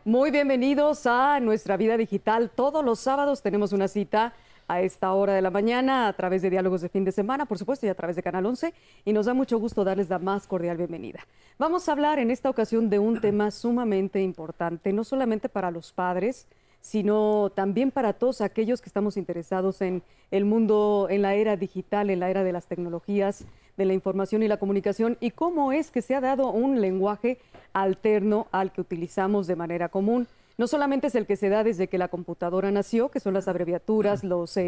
Muy bienvenidos a Nuestra Vida Digital. Todos los sábados tenemos una cita a esta hora de la mañana a través de Diálogos de Fin de Semana, por supuesto, y a través de Canal 11, y nos da mucho gusto darles la más cordial bienvenida. Vamos a hablar en esta ocasión de un tema sumamente importante, no solamente para los padres, sino también para todos aquellos que estamos interesados en el mundo, en la era digital, en la era de las tecnologías, de la información y la comunicación, y cómo es que se ha dado un lenguaje alterno al que utilizamos de manera común. No solamente es el que se da desde que la computadora nació, que son las abreviaturas, los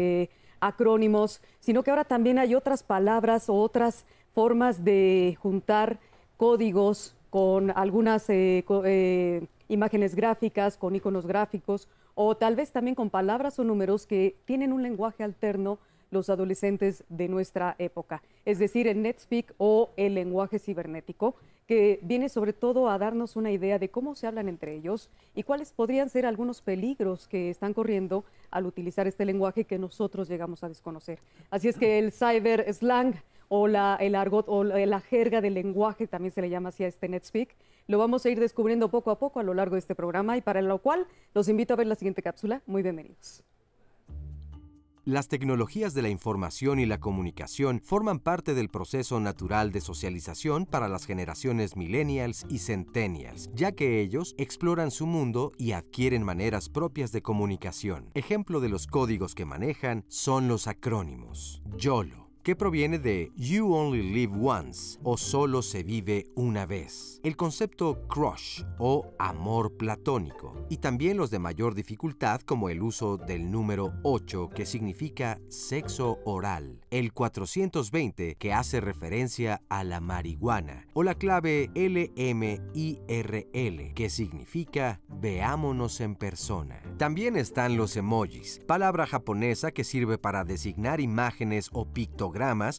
acrónimos, sino que ahora también hay otras palabras o otras formas de juntar códigos con algunas imágenes gráficas, con iconos gráficos, o tal vez también con palabras o números que tienen un lenguaje alterno los adolescentes de nuestra época, es decir, el NetSpeak o el lenguaje cibernético, que viene sobre todo a darnos una idea de cómo se hablan entre ellos y cuáles podrían ser algunos peligros que están corriendo al utilizar este lenguaje que nosotros llegamos a desconocer. Así es que el cyber slang o el argot o la jerga del lenguaje, también se le llama así a este NetSpeak, lo vamos a ir descubriendo poco a poco a lo largo de este programa, y para lo cual los invito a ver la siguiente cápsula. Muy bienvenidos. Las tecnologías de la información y la comunicación forman parte del proceso natural de socialización para las generaciones millennials y centennials, ya que ellos exploran su mundo y adquieren maneras propias de comunicación. Ejemplo de los códigos que manejan son los acrónimos. YOLO, que proviene de You Only Live Once, o solo se vive una vez. El concepto crush, o amor platónico, y también los de mayor dificultad, como el uso del número 8, que significa sexo oral, el 420, que hace referencia a la marihuana, o la clave LMIRL, que significa veámonos en persona. También están los emojis, palabra japonesa que sirve para designar imágenes o pictogramas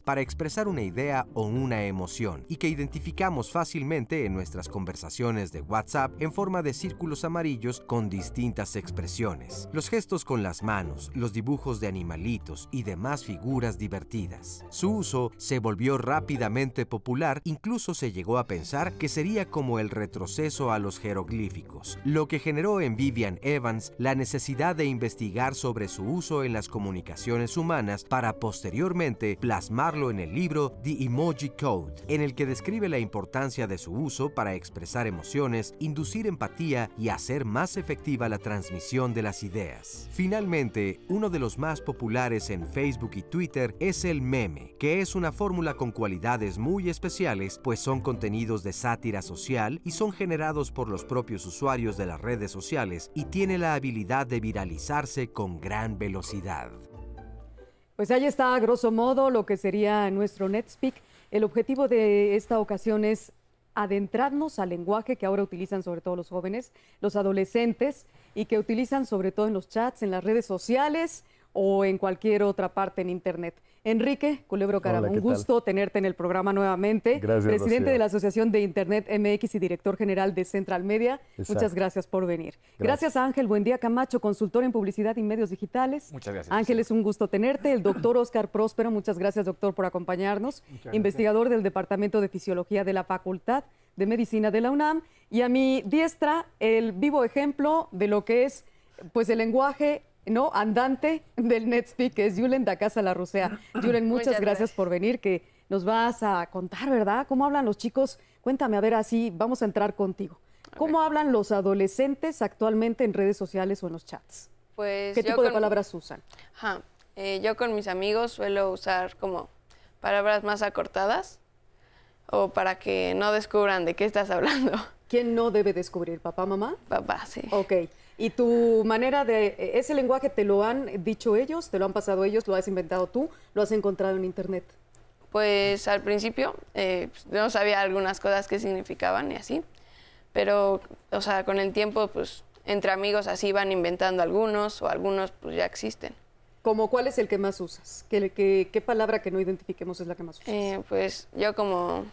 para expresar una idea o una emoción, y que identificamos fácilmente en nuestras conversaciones de WhatsApp en forma de círculos amarillos con distintas expresiones. Los gestos con las manos, los dibujos de animalitos y demás figuras divertidas. Su uso se volvió rápidamente popular, incluso se llegó a pensar que sería como el retroceso a los jeroglíficos, lo que generó en Vivian Evans la necesidad de investigar sobre su uso en las comunicaciones humanas para posteriormente plasmarlo en el libro The Emoji Code, en el que describe la importancia de su uso para expresar emociones, inducir empatía y hacer más efectiva la transmisión de las ideas. Finalmente, uno de los más populares en Facebook y Twitter es el meme, que es una fórmula con cualidades muy especiales, pues son contenidos de sátira social y son generados por los propios usuarios de las redes sociales, y tiene la habilidad de viralizarse con gran velocidad. Pues ahí está, a grosso modo, lo que sería nuestro NetSpeak. El objetivo de esta ocasión es adentrarnos al lenguaje que ahora utilizan sobre todo los jóvenes, los adolescentes, y que utilizan sobre todo en los chats, en las redes sociales o en cualquier otra parte en Internet. Enrique Culebro Caramo, un gusto tenerte en el programa nuevamente. Gracias, presidente Rocío. de la Asociación de Internet MX y director general de Central Media. Exacto. Muchas gracias por venir. Gracias a Ángel Buendía Camacho, consultor en publicidad y medios digitales. Muchas gracias. Ángel, es un gusto tenerte. El doctor Óscar Próspero, muchas gracias, doctor, por acompañarnos. Investigador del Departamento de Fisiología de la Facultad de Medicina de la UNAM. Y a mi diestra, el vivo ejemplo de lo que es pues el lenguaje andante del NetSpeak, que es Yulen da Casa La Rusea. Yulen, muchas gracias por venir, que nos vas a contar, ¿verdad? ¿Cómo hablan los chicos? Cuéntame, a ver, así vamos a entrar contigo. ¿Cómo hablan los adolescentes actualmente en redes sociales o en los chats? Pues ¿Qué tipo de palabras usan? Yo con mis amigos suelo usar como palabras más acortadas, o para que no descubran de qué estás hablando. ¿Quién no debe descubrir? ¿Papá, mamá? Papá, sí. Ok. ¿Y tu manera de... ese lenguaje te lo han dicho ellos, te lo han pasado ellos, lo has inventado tú, lo has encontrado en Internet? Pues al principio no sabía algunas cosas que significaban y así, pero, o sea, con el tiempo, pues, entre amigos así van inventando algunos, o algunos pues ya existen. ¿Cómo cuál es el que más usas? ¿Qué palabra que no identifiquemos es la que más usas? Pues yo como...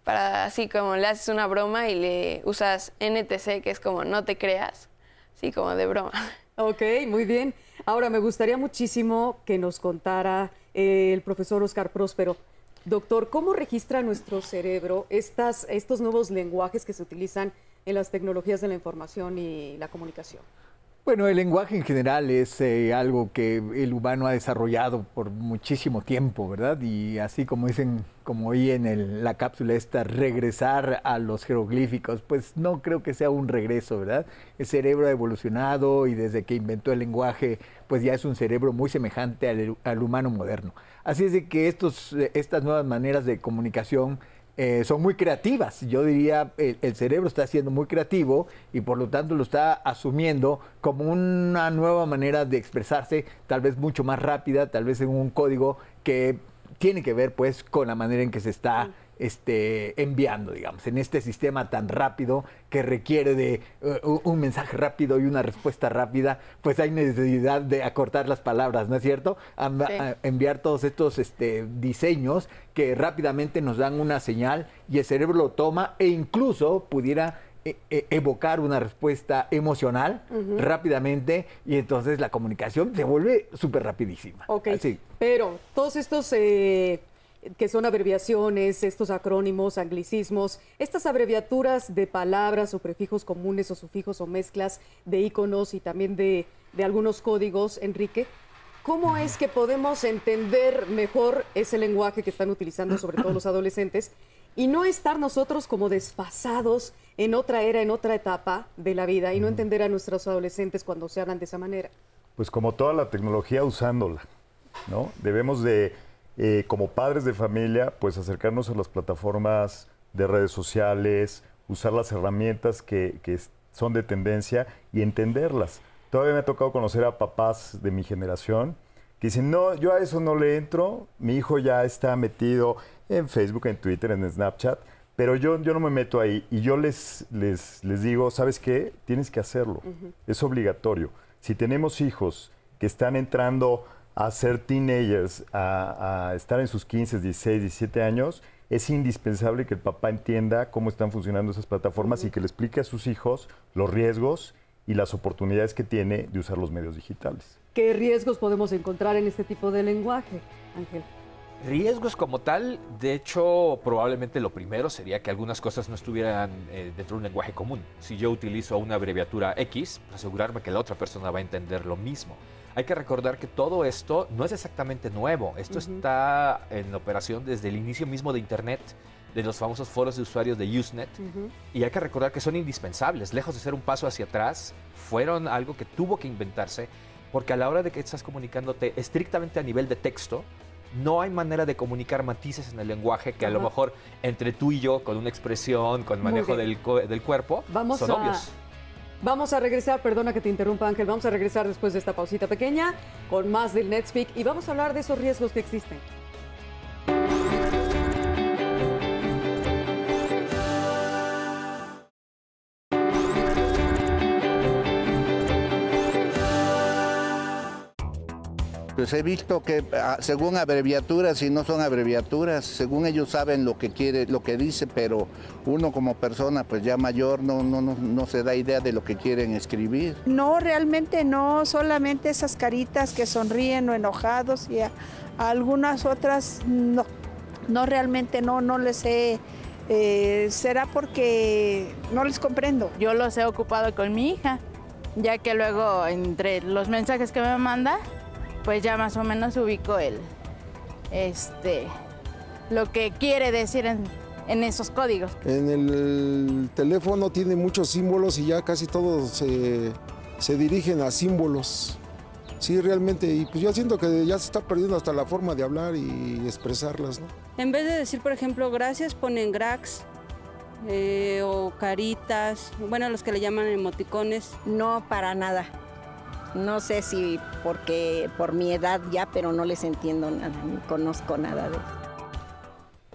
para así como le haces una broma y le usas NTC, que es como no te creas, así como de broma. Ok, muy bien. Ahora me gustaría muchísimo que nos contara el profesor Óscar Próspero. Doctor, ¿cómo registra nuestro cerebro estos nuevos lenguajes que se utilizan en las tecnologías de la información y la comunicación? Bueno, el lenguaje en general es algo que el humano ha desarrollado por muchísimo tiempo, ¿verdad? Y así como dicen, como oí en la cápsula esta, regresar a los jeroglíficos, pues no creo que sea un regreso, ¿verdad? El cerebro ha evolucionado y desde que inventó el lenguaje, pues ya es un cerebro muy semejante al humano moderno. Así es de que estas nuevas maneras de comunicación son muy creativas. Yo diría, el cerebro está siendo muy creativo y por lo tanto lo está asumiendo como una nueva manera de expresarse, tal vez mucho más rápida, tal vez en un código que tiene que ver pues con la manera en que se está enviando, digamos, en este sistema tan rápido que requiere de un mensaje rápido y una respuesta rápida, pues hay necesidad de acortar las palabras, ¿no es cierto? Enviar todos estos diseños que rápidamente nos dan una señal y el cerebro lo toma e incluso pudiera evocar una respuesta emocional rápidamente y entonces la comunicación se vuelve súper rapidísima. Ok, así. Pero todos estos que son abreviaciones, estos acrónimos, anglicismos, estas abreviaturas de palabras o prefijos comunes o sufijos o mezclas de iconos y también de algunos códigos, Enrique, ¿cómo es que podemos entender mejor ese lenguaje que están utilizando sobre todo los adolescentes y no estar nosotros como desfasados en otra era, en otra etapa de la vida y no entender a nuestros adolescentes cuando se hablan de esa manera? Pues como toda la tecnología, usándola, ¿no? Debemos de, como padres de familia, pues acercarnos a las plataformas de redes sociales, usar las herramientas que son de tendencia y entenderlas. Todavía me ha tocado conocer a papás de mi generación que dicen, no, yo a eso no le entro, mi hijo ya está metido en Facebook, en Twitter, en Snapchat, pero yo no me meto ahí y yo les digo, ¿sabes qué? Tienes que hacerlo, es obligatorio. Si tenemos hijos que están entrando a ser teenagers, a estar en sus 15, 16, 17 años, es indispensable que el papá entienda cómo están funcionando esas plataformas y que le explique a sus hijos los riesgos y las oportunidades que tiene de usar los medios digitales. ¿Qué riesgos podemos encontrar en este tipo de lenguaje, Ángel? Riesgos como tal, de hecho, probablemente lo primero sería que algunas cosas no estuvieran dentro de un lenguaje común. Si yo utilizo una abreviatura X, asegurarme que la otra persona va a entender lo mismo. Hay que recordar que todo esto no es exactamente nuevo. Esto está en operación desde el inicio mismo de Internet, de los famosos foros de usuarios de Usenet. Y hay que recordar que son indispensables. Lejos de ser un paso hacia atrás, fueron algo que tuvo que inventarse, porque a la hora de que estás comunicándote estrictamente a nivel de texto, no hay manera de comunicar matices en el lenguaje que a lo mejor entre tú y yo, con una expresión, con manejo del cuerpo, son obvios. Vamos a regresar, perdona que te interrumpa, Ángel, vamos a regresar después de esta pausita pequeña con más del NetSpeak y vamos a hablar de esos riesgos que existen. Pues he visto que según abreviaturas y no son abreviaturas, según ellos saben lo que quiere, lo que dice, pero uno como persona pues ya mayor no se da idea de lo que quieren escribir. No, realmente no, solamente esas caritas que sonríen o enojados y a algunas otras no realmente no les sé, será porque no les comprendo. Yo los he ocupado con mi hija, ya que luego entre los mensajes que me manda, pues ya más o menos ubico lo que quiere decir en esos códigos. En el teléfono tiene muchos símbolos y ya casi todos se dirigen a símbolos. Sí, realmente, y pues yo siento que ya se está perdiendo hasta la forma de hablar y expresarlas, ¿no? En vez de decir, por ejemplo, gracias, ponen grax o caritas, bueno, los que le llaman emoticones. No, para nada. No sé si porque por mi edad ya, pero no les entiendo nada, ni conozco nada de eso.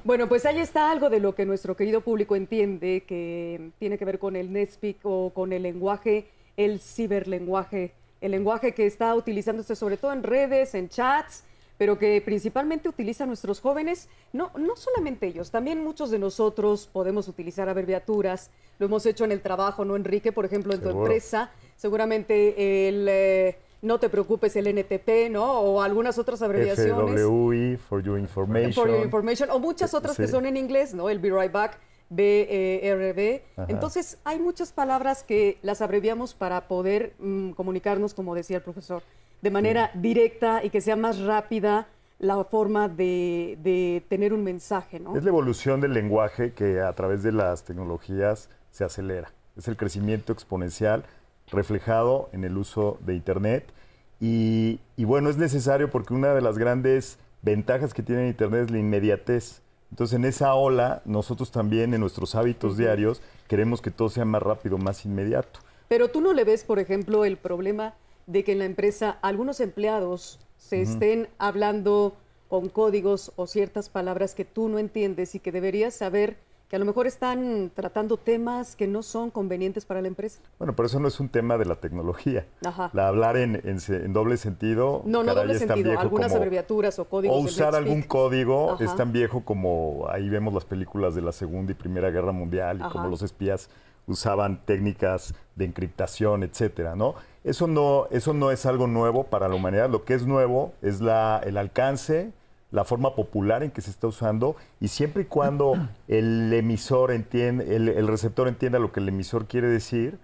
Bueno, pues ahí está algo de lo que nuestro querido público entiende, que tiene que ver con el NetSpeak o con el lenguaje, el ciberlenguaje, el lenguaje que está utilizándose sobre todo en redes, en chats, pero que principalmente utilizan nuestros jóvenes. No solamente ellos, también muchos de nosotros podemos utilizar abreviaturas. Lo hemos hecho en el trabajo, ¿no, Enrique? Por ejemplo, en tu empresa, seguramente el no te preocupes, el NTP, ¿no? O algunas otras abreviaciones. FWI, for your information. For your information, o muchas otras que son en inglés, ¿no? El Be Right Back. BRB. Ajá. Entonces, hay muchas palabras que las abreviamos para poder comunicarnos, como decía el profesor, de manera directa y que sea más rápida la forma de tener un mensaje, ¿no? Es la evolución del lenguaje que a través de las tecnologías se acelera. Es el crecimiento exponencial reflejado en el uso de Internet. Y bueno, es necesario porque una de las grandes ventajas que tiene Internet es la inmediatez. Entonces, en esa ola, nosotros también en nuestros hábitos diarios queremos que todo sea más rápido, más inmediato. Pero tú no le ves, por ejemplo, el problema de que en la empresa algunos empleados se estén hablando con códigos o ciertas palabras que tú no entiendes y que deberías saber que a lo mejor están tratando temas que no son convenientes para la empresa. Bueno, pero eso no es un tema de la tecnología. Ajá. Hablar en doble sentido, No doble es tan sentido, viejo algunas como, abreviaturas o códigos. o usar algún código Ajá. es tan viejo como ahí vemos las películas de la Segunda y Primera Guerra Mundial y Ajá. como los espías usaban técnicas de encriptación, etcétera, ¿no? Eso no es algo nuevo para la humanidad. Lo que es nuevo es el alcance, la forma popular en que se está usando, y siempre y cuando el emisor entiende, el receptor entienda lo que el emisor quiere decir,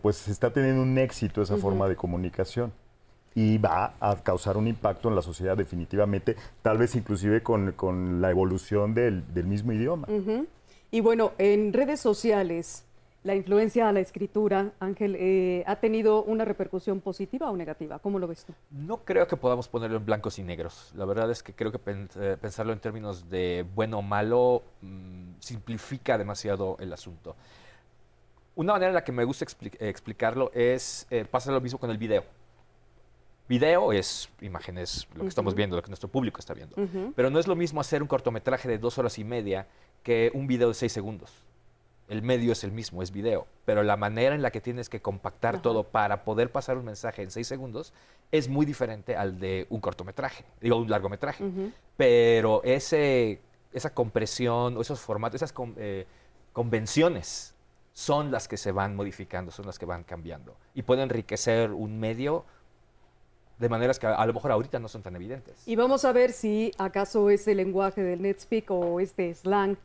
pues se está teniendo un éxito esa forma de comunicación. Y va a causar un impacto en la sociedad definitivamente, tal vez inclusive con la evolución del mismo idioma. Y bueno, en redes sociales, la influencia a la escritura, Ángel, ¿ha tenido una repercusión positiva o negativa? ¿Cómo lo ves tú? No creo que podamos ponerlo en blancos y negros. La verdad es que creo que pensarlo en términos de bueno o malo simplifica demasiado el asunto. Una manera en la que me gusta explicarlo es, pasa lo mismo con el video. Video es imágenes, lo que estamos viendo, lo que nuestro público está viendo. Pero no es lo mismo hacer un cortometraje de 2 horas y media que un video de 6 segundos. El medio es el mismo, es video, pero la manera en la que tienes que compactar todo para poder pasar un mensaje en 6 segundos es muy diferente al de un cortometraje, digo, un largometraje. Pero esa compresión, o esos formatos, esas convenciones son las que se van modificando, son las que van cambiando y pueden enriquecer un medio de maneras que a lo mejor ahorita no son tan evidentes. Y vamos a ver si acaso ese lenguaje del NetSpeak o este slang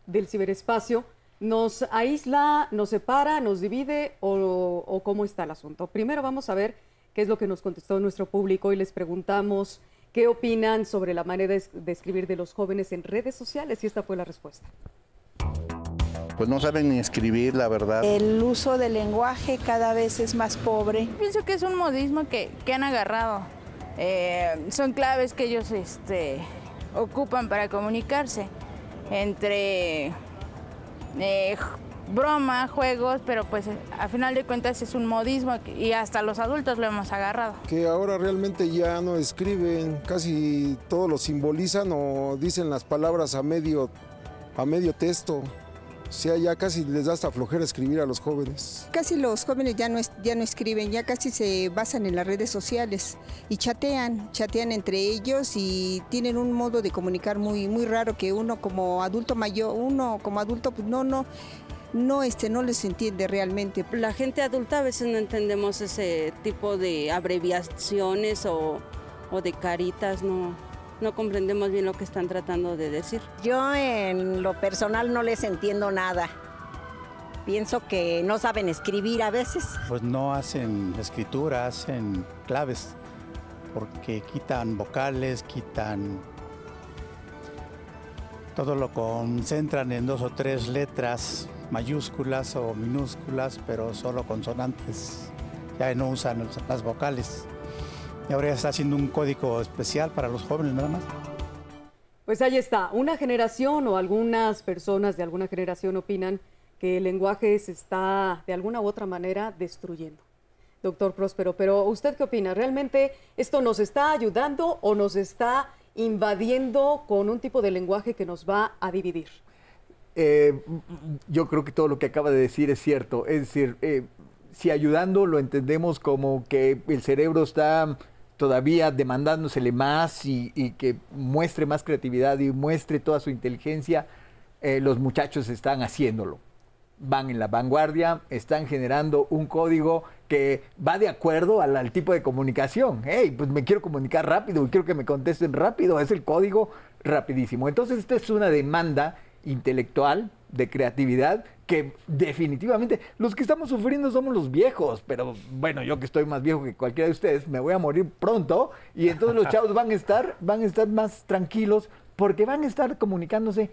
del ciberespacio nos aísla, nos separa, nos divide o cómo está el asunto. Primero vamos a ver qué es lo que nos contestó nuestro público y les preguntamos qué opinan sobre la manera de escribir de los jóvenes en redes sociales y esta fue la respuesta. Pues no saben ni escribir, la verdad. El uso del lenguaje cada vez es más pobre. Pienso que es un modismo que han agarrado. Son claves que ellos ocupan para comunicarse entre broma, juegos, pero pues a final de cuentas es un modismo y hasta los adultos lo hemos agarrado. Que ahora realmente ya no escriben, casi todo lo simbolizan o dicen las palabras a medio texto. O sea, ya casi les da hasta flojera escribir a los jóvenes. Casi los jóvenes ya no escriben, ya casi se basan en las redes sociales y chatean entre ellos y tienen un modo de comunicar muy raro que uno como adulto mayor, pues no les entiende realmente. La gente adulta a veces no entendemos ese tipo de abreviaciones o de caritas, no comprendemos bien lo que están tratando de decir. Yo en lo personal no les entiendo nada. Pienso que no saben escribir a veces. Pues no hacen escritura, hacen claves, porque quitan vocales, todo lo concentran en 2 o 3 letras mayúsculas o minúsculas, pero solo consonantes. Ya no usan las vocales. Y ahora ya está haciendo un código especial para los jóvenes nada más. Pues ahí está, una generación o algunas personas de alguna generación opinan que el lenguaje se está de alguna u otra manera destruyendo. Doctor Próspero, pero ¿usted qué opina? ¿Realmente esto nos está ayudando o nos está invadiendo con un tipo de lenguaje que nos va a dividir? Yo creo que todo lo que acaba de decir es cierto. Es decir, si ayudando lo entendemos como que el cerebro está todavía demandándosele más y que muestre más creatividad y muestre toda su inteligencia, los muchachos están haciéndolo. Van en la vanguardia, están generando un código que va de acuerdo al tipo de comunicación. Hey, pues me quiero comunicar rápido y quiero que me contesten rápido, es el código rapidísimo. Entonces esta es una demanda intelectual de creatividad que definitivamente los que estamos sufriendo somos los viejos, pero bueno, yo que estoy más viejo que cualquiera de ustedes, me voy a morir pronto y entonces los chavos van a estar más tranquilos porque van a estar comunicándose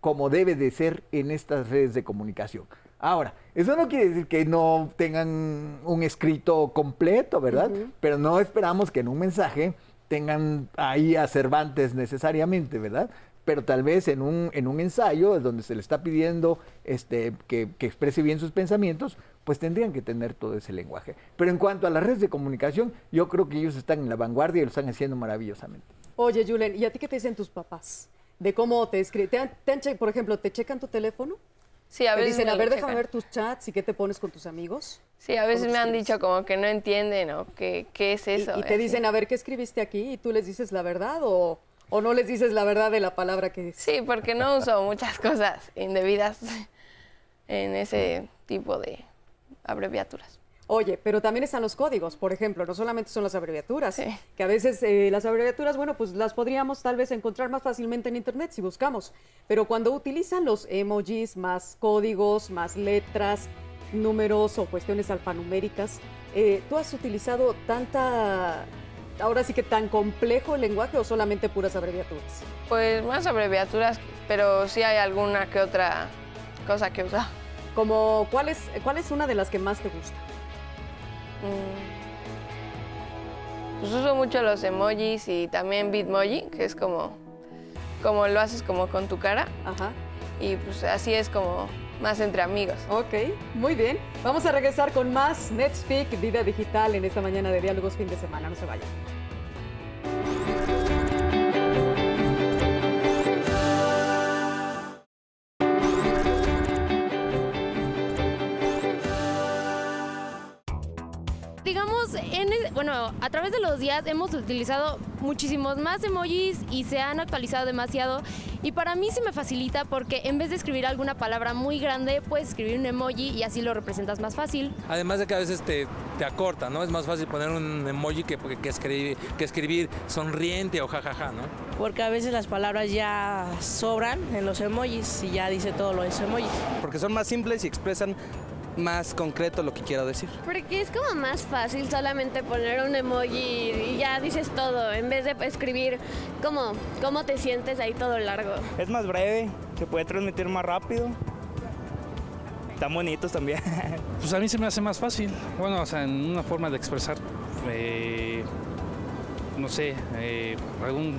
como debe de ser en estas redes de comunicación. Ahora, eso no quiere decir que no tengan un escrito completo, ¿verdad? Pero no esperamos que en un mensaje tengan ahí a Cervantes necesariamente, ¿verdad? Pero tal vez en un ensayo donde se le está pidiendo que exprese bien sus pensamientos, pues tendrían que tener todo ese lenguaje. Pero en cuanto a las redes de comunicación, yo creo que ellos están en la vanguardia y lo están haciendo maravillosamente. Oye, Julen, ¿y a ti qué te dicen tus papás? De cómo te escriben. Por ejemplo, ¿te checan tu teléfono? Sí, a veces te dicen, a ver, checan. déjame ver tus chats y qué te pones con tus amigos. Sí, a veces me han dicho como que no entienden o qué es eso. Y te dicen, a ver, ¿qué escribiste aquí? ¿Y tú les dices la verdad o no les dices la verdad de la palabra que dices? Sí, porque no uso muchas cosas indebidas en ese tipo de abreviaturas. Oye, pero también están los códigos, por ejemplo, no solamente son las abreviaturas, que a veces las abreviaturas, bueno, pues las podríamos tal vez encontrar más fácilmente en internet si buscamos, pero cuando utilizan los emojis, más códigos, más letras, números o cuestiones alfanuméricas, ¿tú has utilizado ahora sí que tan complejo el lenguaje o solamente puras abreviaturas? Pues más abreviaturas, pero sí hay alguna que otra cosa que usar. Como, ¿cuál es una de las que más te gusta? Pues uso mucho los emojis y también Bitmoji, que es como lo haces como con tu cara. Ajá. Y pues así es como más entre amigos. Ok, muy bien. Vamos a regresar con más NetSpeak, Vida Digital, en esta mañana de Diálogos Fin de Semana. No se vayan. A través de los días hemos utilizado muchísimos más emojis y se han actualizado demasiado, y para mí se me facilita porque en vez de escribir alguna palabra muy grande, puedes escribir un emoji y así lo representas más fácil. Además de que a veces te acorta, ¿no? Es más fácil poner un emoji que escribir sonriente o jajaja, ¿no? Porque a veces las palabras ya sobran en los emojis y ya dice todo lo de los emojis. Porque son más simples y expresan más concreto lo que quiero decir. Porque es como más fácil solamente poner un emoji y ya dices todo, en vez de escribir cómo te sientes ahí todo largo. Es más breve, se puede transmitir más rápido. Están bonitos también. Pues a mí se me hace más fácil. Bueno, o sea, en una forma de expresar, no sé, algún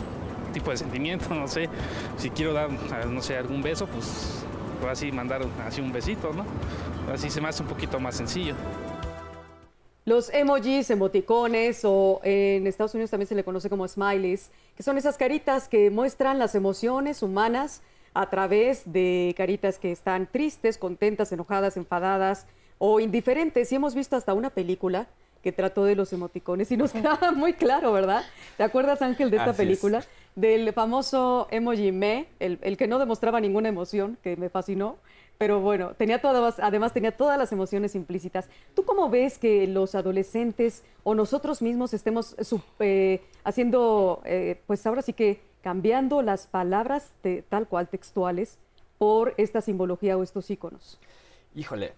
tipo de sentimiento, no sé. Si quiero dar, no sé, algún beso, pues así mandar así un besito, ¿no? Así se me hace un poquito más sencillo. Los emojis, emoticones o en Estados Unidos también se le conoce como smileys, que son esas caritas que muestran las emociones humanas a través de caritas que están tristes, contentas, enojadas, enfadadas o indiferentes. Y hemos visto hasta una película que trató de los emoticones y nos queda muy claro, ¿verdad? ¿Te acuerdas, Ángel, de esta película? Del famoso emoji me, el que no demostraba ninguna emoción, que me fascinó. Pero bueno, además tenía todas las emociones implícitas. ¿Tú cómo ves que los adolescentes o nosotros mismos estemos haciendo, pues ahora sí que cambiando las palabras tal cual textuales por esta simbología o estos iconos? Híjole,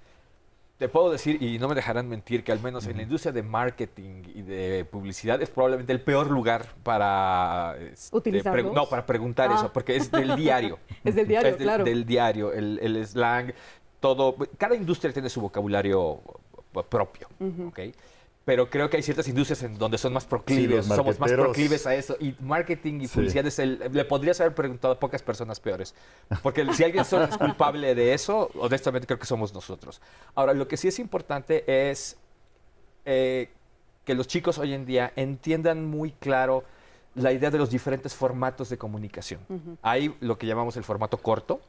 te puedo decir, y no me dejarán mentir, que al menos en la industria de marketing y de publicidad es probablemente el peor lugar para para preguntar eso, porque es del diario. Es del diario, claro. Del diario, el slang, todo. Cada industria tiene su vocabulario propio, ¿ok? Pero creo que hay ciertas industrias en donde son más proclives, somos más proclives a eso. Y marketing y publicidad le podrías haber preguntado a pocas personas peores. Porque si alguien es culpable de eso, honestamente creo que somos nosotros. Ahora, lo que sí es importante es que los chicos hoy en día entiendan muy claro la idea de los diferentes formatos de comunicación. Hay lo que llamamos el formato corto,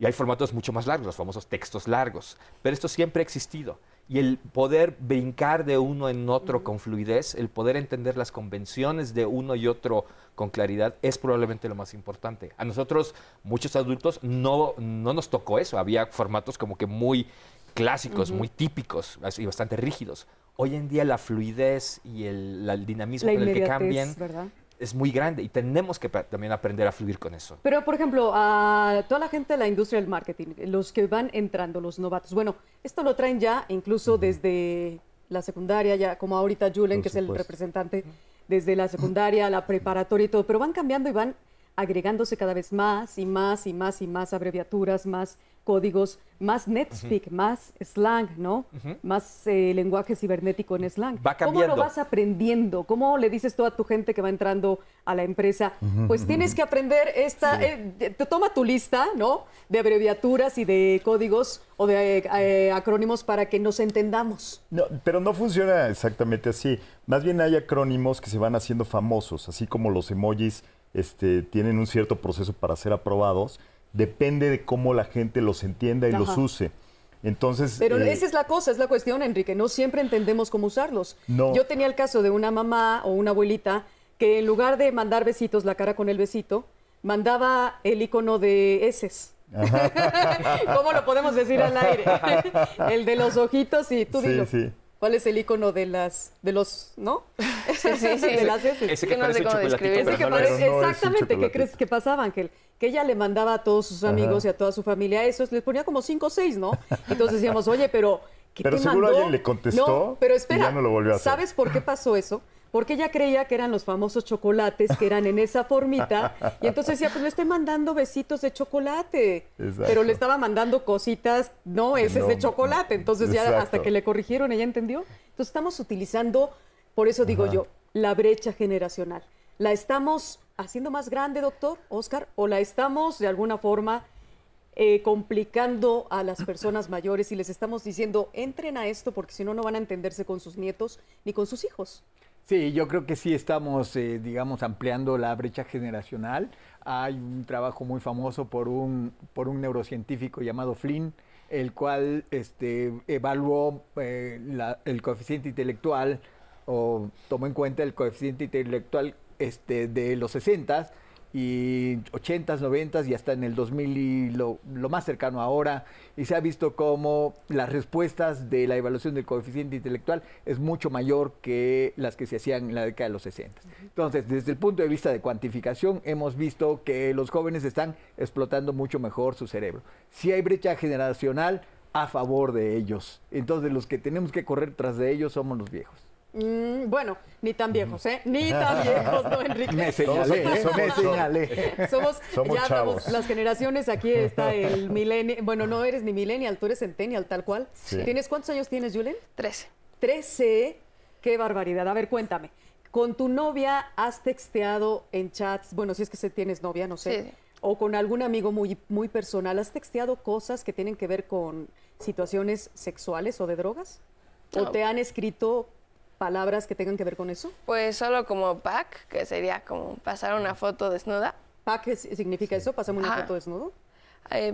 y hay formatos mucho más largos, los famosos textos largos. Pero esto siempre ha existido. Y el poder brincar de uno en otro con fluidez, el poder entender las convenciones de uno y otro con claridad, es probablemente lo más importante. A nosotros, muchos adultos, no nos tocó eso. Había formatos como que muy clásicos, muy típicos y bastante rígidos. Hoy en día la fluidez y el dinamismo con el que cambian, ¿verdad? es muy grande y tenemos que también aprender a fluir con eso. Pero, por ejemplo, a toda la gente de la industria del marketing, los que van entrando, los novatos, bueno, esto lo traen ya incluso desde la secundaria, ya como ahorita Julen, que es el representante desde la secundaria, la preparatoria y todo, pero van cambiando y van agregándose cada vez más y más y más y más abreviaturas, más códigos, más NetSpeak, más slang, ¿no? Más lenguaje cibernético en slang. Va cambiando. ¿Cómo lo vas aprendiendo? ¿Cómo le dices tú a tu gente que va entrando a la empresa? Pues tienes que aprender toma tu lista, ¿no? De abreviaturas y de códigos o de acrónimos para que nos entendamos. No, pero no funciona exactamente así. Más bien hay acrónimos que se van haciendo famosos, así como los emojis tienen un cierto proceso para ser aprobados. Depende de cómo la gente los entienda y los use. Entonces, pero esa es la cosa, es la cuestión, Enrique. No siempre entendemos cómo usarlos. No. Yo tenía el caso de una mamá o una abuelita que en lugar de mandar besitos, la cara con el besito, mandaba el icono de heces. ¿Cómo lo podemos decir al aire? El de los ojitos y tú dilo. Sí. ¿Cuál es el icono de los, no? Sí. De las heces. Ese que parece un chocolatito, pero no lo es. Exactamente, ¿qué crees que pasaba, Ángel? Que ella le mandaba a todos sus amigos y a toda su familia esos, les ponía como 5 o 6, ¿no? Entonces decíamos, oye, pero ¿qué te seguro mandó? alguien le contestó no, pero espera, y ya no lo volvió a hacer. ¿Sabes por qué pasó eso? Porque ella creía que eran los famosos chocolates que eran en esa formita y entonces decía, pues le estoy mandando besitos de chocolate. Exacto. Pero le estaba mandando cositas, no, ese es de chocolate. Entonces ya Exacto. hasta que le corrigieron, ella entendió. Entonces estamos utilizando, por eso digo yo, la brecha generacional. ¿La estamos haciendo más grande, doctor Oscar? ¿O la estamos de alguna forma complicando a las personas mayores y les estamos diciendo, entren a esto porque si no, no van a entenderse con sus nietos ni con sus hijos? Sí, yo creo que sí estamos, digamos, ampliando la brecha generacional. Hay un trabajo muy famoso por un neurocientífico llamado Flynn, el cual evaluó el coeficiente intelectual o tomó en cuenta el coeficiente intelectual de los 60s y 80s, 90s y hasta en el 2000 y lo más cercano ahora, y se ha visto cómo las respuestas de la evaluación del coeficiente intelectual es mucho mayor que las que se hacían en la década de los 60. Entonces, desde el punto de vista de cuantificación, hemos visto que los jóvenes están explotando mucho mejor su cerebro. Si hay brecha generacional a favor de ellos, entonces los que tenemos que correr tras de ellos somos los viejos. Bueno, ni tan viejos, ¿eh? Ni tan viejos, ¿no, Enrique? Me señalé. Somos ya chavos. las generaciones, aquí está el millennial. Bueno, no eres ni millennial, tú eres centennial, tal cual. Sí. ¿Cuántos años tienes, Julen? 13. 13. Qué barbaridad. A ver, cuéntame. ¿Con tu novia has texteado en chats? Bueno, si es que tienes novia, no sé. Sí. O con algún amigo muy, muy personal. ¿Has texteado cosas que tienen que ver con situaciones sexuales o de drogas? ¿O No. te han escrito palabras que tengan que ver con eso? Pues solo como pack, que sería como pasar una foto desnuda. ¿Pack qué significa eso? ¿Pásame una foto desnudo?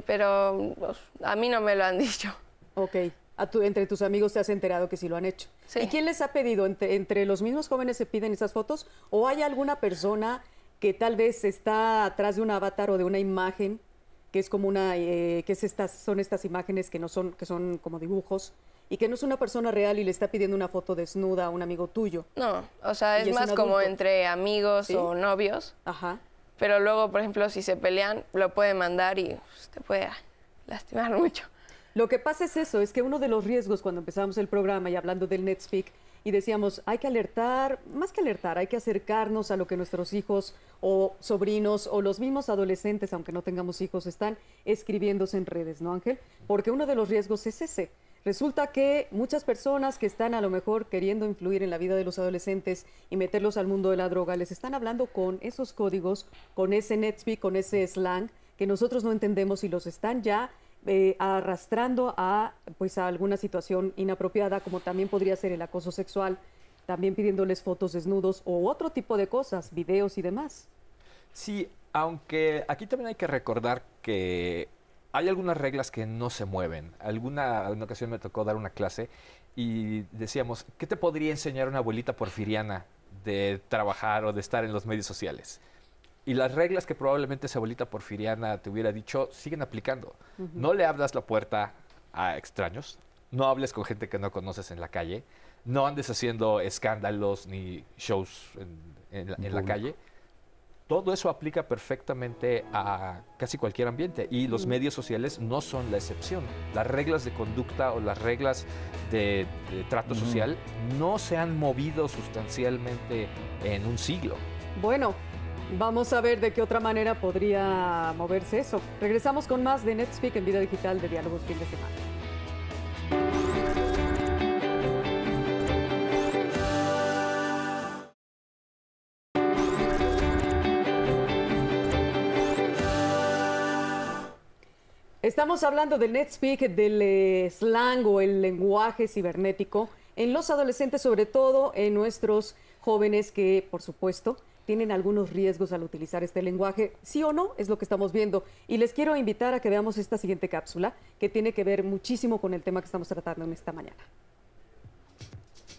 Pero pues, a mí no me lo han dicho. Ok. Entre tus amigos te has enterado que sí lo han hecho. Sí. ¿Y quién les ha pedido? ¿Entre los mismos jóvenes se piden esas fotos? ¿O hay alguna persona que tal vez está atrás de un avatar o de una imagen que es como una... son estas imágenes que son como dibujos y que no es una persona real y le está pidiendo una foto desnuda a un amigo tuyo? No, o sea, ¿Y es más un como adulto? entre amigos ¿Sí? o novios. Ajá. Pero luego, por ejemplo, si se pelean, lo pueden mandar y pues, te puede lastimar mucho. Lo que pasa es eso, es que uno de los riesgos cuando empezamos el programa y hablando del NetSpeak y decíamos, hay que alertar, más que alertar, hay que acercarnos a lo que nuestros hijos o sobrinos o los mismos adolescentes, aunque no tengamos hijos, están escribiéndose en redes, ¿no, Ángel? Porque uno de los riesgos es ese. Resulta que muchas personas que están a lo mejor queriendo influir en la vida de los adolescentes y meterlos al mundo de la droga, les están hablando con esos códigos, con ese NetSpeak, con ese slang que nosotros no entendemos y los están ya arrastrando a alguna situación inapropiada, como también podría ser el acoso sexual, también pidiéndoles fotos desnudos o otro tipo de cosas, videos y demás. Sí, aunque aquí también hay que recordar que hay algunas reglas que no se mueven. Una ocasión me tocó dar una clase y decíamos, ¿qué te podría enseñar una abuelita porfiriana de trabajar o de estar en los medios sociales? Y las reglas que probablemente esa abuelita porfiriana te hubiera dicho siguen aplicando. No le abras la puerta a extraños, no hables con gente que no conoces en la calle, no andes haciendo escándalos ni shows en la calle. Todo eso aplica perfectamente a casi cualquier ambiente y los medios sociales no son la excepción. Las reglas de conducta o las reglas de trato social no se han movido sustancialmente en un siglo. Bueno, vamos a ver de qué otra manera podría moverse eso. Regresamos con más de NetSpeak en Vida Digital de Diálogos Fin de Semana. Estamos hablando del NetSpeak, del slang o el lenguaje cibernético en los adolescentes, sobre todo en nuestros jóvenes que, por supuesto, tienen algunos riesgos al utilizar este lenguaje. ¿Sí o no? Es lo que estamos viendo. Y les quiero invitar a que veamos esta siguiente cápsula, que tiene que ver muchísimo con el tema que estamos tratando en esta mañana.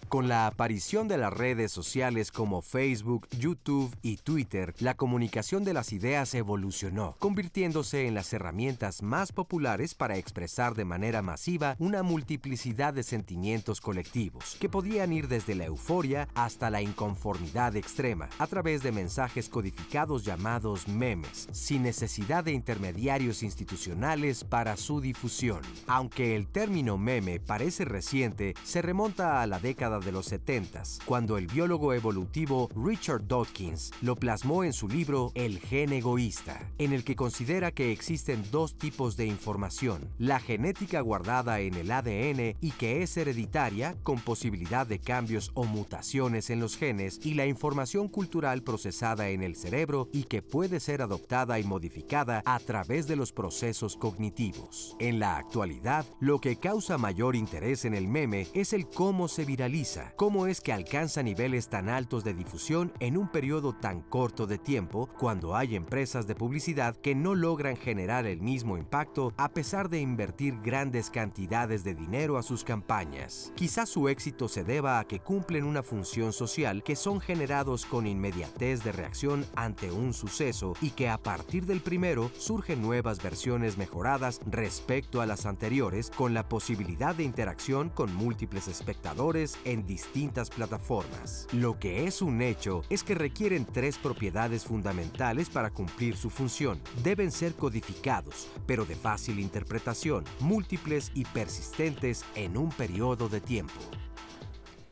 Con la aparición de las redes sociales como Facebook, YouTube y Twitter, la comunicación de las ideas evolucionó, convirtiéndose en las herramientas más populares para expresar de manera masiva una multiplicidad de sentimientos colectivos, que podían ir desde la euforia hasta la inconformidad extrema, a través de mensajes codificados llamados memes, sin necesidad de intermediarios institucionales para su difusión. Aunque el término meme parece reciente, se remonta a la década de los 70s, cuando el biólogo evolutivo Richard Dawkins lo plasmó en su libro El gen egoísta, en el que considera que existen dos tipos de información: la genética guardada en el ADN y que es hereditaria con posibilidad de cambios o mutaciones en los genes, y la información cultural procesada en el cerebro y que puede ser adoptada y modificada a través de los procesos cognitivos. En la actualidad, lo que causa mayor interés en el meme es el cómo se viraliza, cómo es que alcanza niveles tan altos de difusión en un periodo tan corto de tiempo, cuando hay empresas de publicidad que no logran generar el mismo impacto a pesar de invertir grandes cantidades de dinero a sus campañas. Quizás su éxito se deba a que cumplen una función social, que son generados con inmediatez de reacción ante un suceso y que a partir del primero surgen nuevas versiones mejoradas respecto a las anteriores, con la posibilidad de interacción con múltiples espectadores en distintas plataformas. Lo que es un hecho es que requieren tres propiedades fundamentales para cumplir su función. Deben ser codificados, pero de fácil interpretación, múltiples y persistentes en un periodo de tiempo.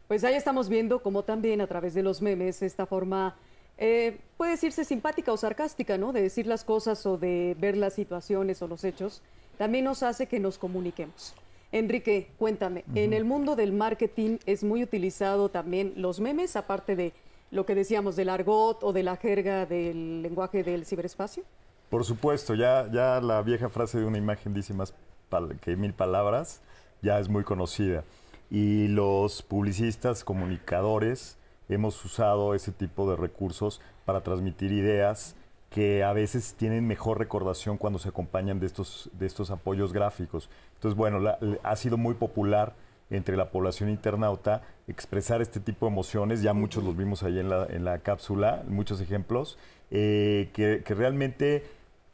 Pues ahí estamos viendo cómo también a través de los memes esta forma puede decirse simpática o sarcástica, ¿no? De decir las cosas o de ver las situaciones o los hechos, también nos hace que nos comuniquemos. Enrique, cuéntame, ¿en el mundo del marketing es muy utilizado también los memes, aparte de lo que decíamos del argot o de la jerga del lenguaje del ciberespacio? Por supuesto, ya la vieja frase de una imagen dice más que 1000 palabras, ya es muy conocida. Y los publicistas, comunicadores, hemos usado ese tipo de recursos para transmitir ideas que a veces tienen mejor recordación cuando se acompañan de estos apoyos gráficos. Entonces, bueno, ha sido muy popular entre la población internauta expresar este tipo de emociones. Ya muchos los vimos ahí en la cápsula, muchos ejemplos, que realmente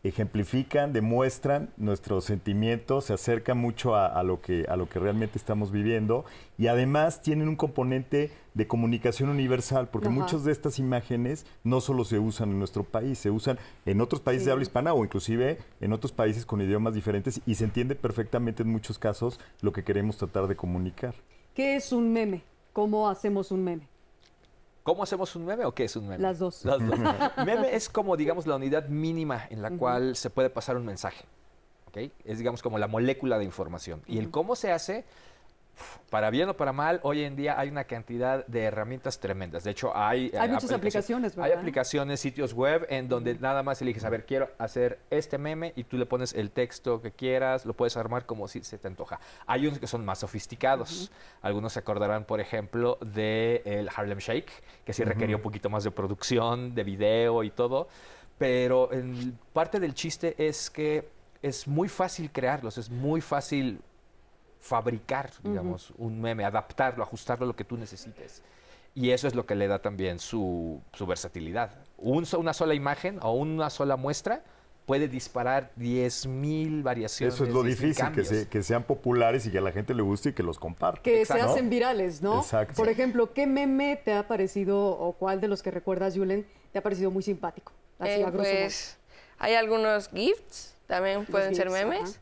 ejemplifican, demuestran nuestros sentimientos, se acercan mucho a lo que realmente estamos viviendo, y además tienen un componente de comunicación universal, porque muchas de estas imágenes no solo se usan en nuestro país, se usan en otros países de habla hispana o inclusive en otros países con idiomas diferentes, y se entiende perfectamente en muchos casos lo que queremos tratar de comunicar. ¿Qué es un meme? ¿Cómo hacemos un meme? ¿Cómo hacemos un meme o qué es un meme? Las dos. Las dos. Meme es como, digamos, la unidad mínima en la cual se puede pasar un mensaje. ¿Okay? Es, digamos, como la molécula de información. Y el cómo se hace, para bien o para mal, hoy en día hay una cantidad de herramientas tremendas. De hecho, hay muchas aplicaciones, ¿verdad? Hay aplicaciones, sitios web en donde nada más eliges, a ver, quiero hacer este meme, y tú le pones el texto que quieras, lo puedes armar como si se te antoja. Hay unos que son más sofisticados. Algunos se acordarán, por ejemplo, del Harlem Shake, que sí requería un poquito más de producción, de video y todo. Pero parte del chiste es que es muy fácil crearlos, es muy fácil fabricar, digamos, un meme, adaptarlo, ajustarlo a lo que tú necesites. Y eso es lo que le da también su versatilidad. Una sola imagen o una sola muestra puede disparar 10,000 variaciones. Eso es lo difícil, que sean populares y que a la gente le guste y que los comparte. Que se hacen virales, ¿no? Exacto. Por ejemplo, ¿qué meme te ha parecido, o cuál de los que recuerdas, Julen, te ha parecido muy simpático? Así, a grosso Pues hay algunos GIFs, también pueden ser GIFs, memes. ajá.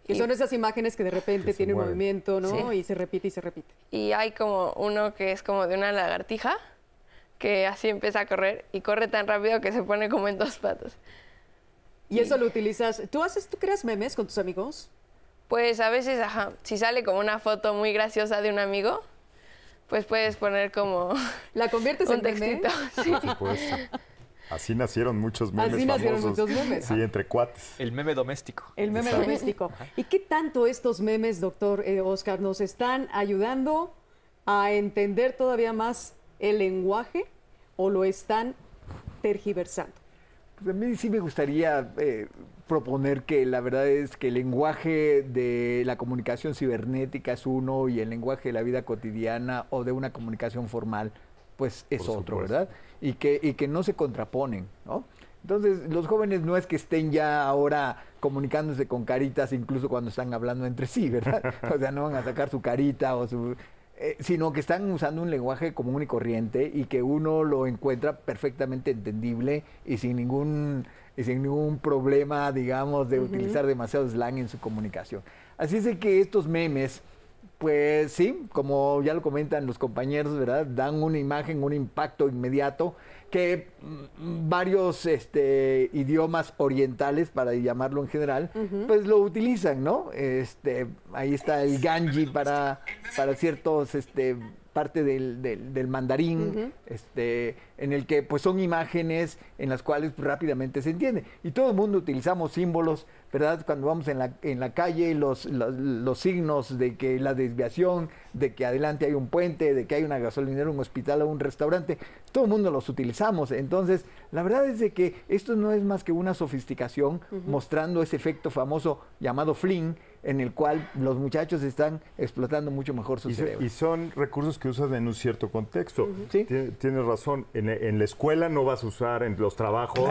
Que son esas imágenes que de repente tienen mueven. movimiento, ¿no? Sí. Y se repite y se repite. Y hay como uno que es como de una lagartija, que así empieza a correr y corre tan rápido que se pone como en 2 patas. Y eso lo utilizas. ¿Tú creas memes con tus amigos? Pues a veces, ajá, si sale como una foto muy graciosa de un amigo, pues puedes poner como... ¿La conviertes un en meme? textito. Sí. Por supuesto. Así nacieron muchos memes Así nacieron famosos. muchos memes. Sí, entre cuates. El meme doméstico. El meme doméstico. ¿Y qué tanto estos memes, doctor Oscar, nos están ayudando a entender todavía más el lenguaje o lo están tergiversando? Pues a mí sí me gustaría proponer que la verdad es que el lenguaje de la comunicación cibernética es uno y el lenguaje de la vida cotidiana o de una comunicación formal pues es otro, ¿verdad? Y que no se contraponen, ¿no? Entonces, los jóvenes no es que estén ya ahora comunicándose con caritas incluso cuando están hablando entre sí, ¿verdad? O sea, no van a sacar su carita o su... sino que están usando un lenguaje común y corriente y que uno lo encuentra perfectamente entendible y sin ningún problema, digamos, de utilizar demasiado slang en su comunicación. Así es de que estos memes, pues sí, como ya lo comentan los compañeros, ¿verdad? Dan una imagen, un impacto inmediato que varios idiomas orientales, para llamarlo en general, pues lo utilizan, ¿no? Ahí está el kanji para ciertos parte del mandarín, en el que pues son imágenes en las cuales pues, rápidamente se entiende. Y todo el mundo utilizamos símbolos, ¿verdad? Cuando vamos en la calle, los signos de que la desviación, de que adelante hay un puente, de que hay una gasolinera, un hospital o un restaurante, todo el mundo los utilizamos. Entonces, la verdad es de que esto no es más que una sofisticación mostrando ese efecto famoso llamado fling, en el cual los muchachos están explotando mucho mejor su cerebro. Y son recursos que usan en un cierto contexto. Sí. Tienes razón. En la escuela no vas a usar en los trabajos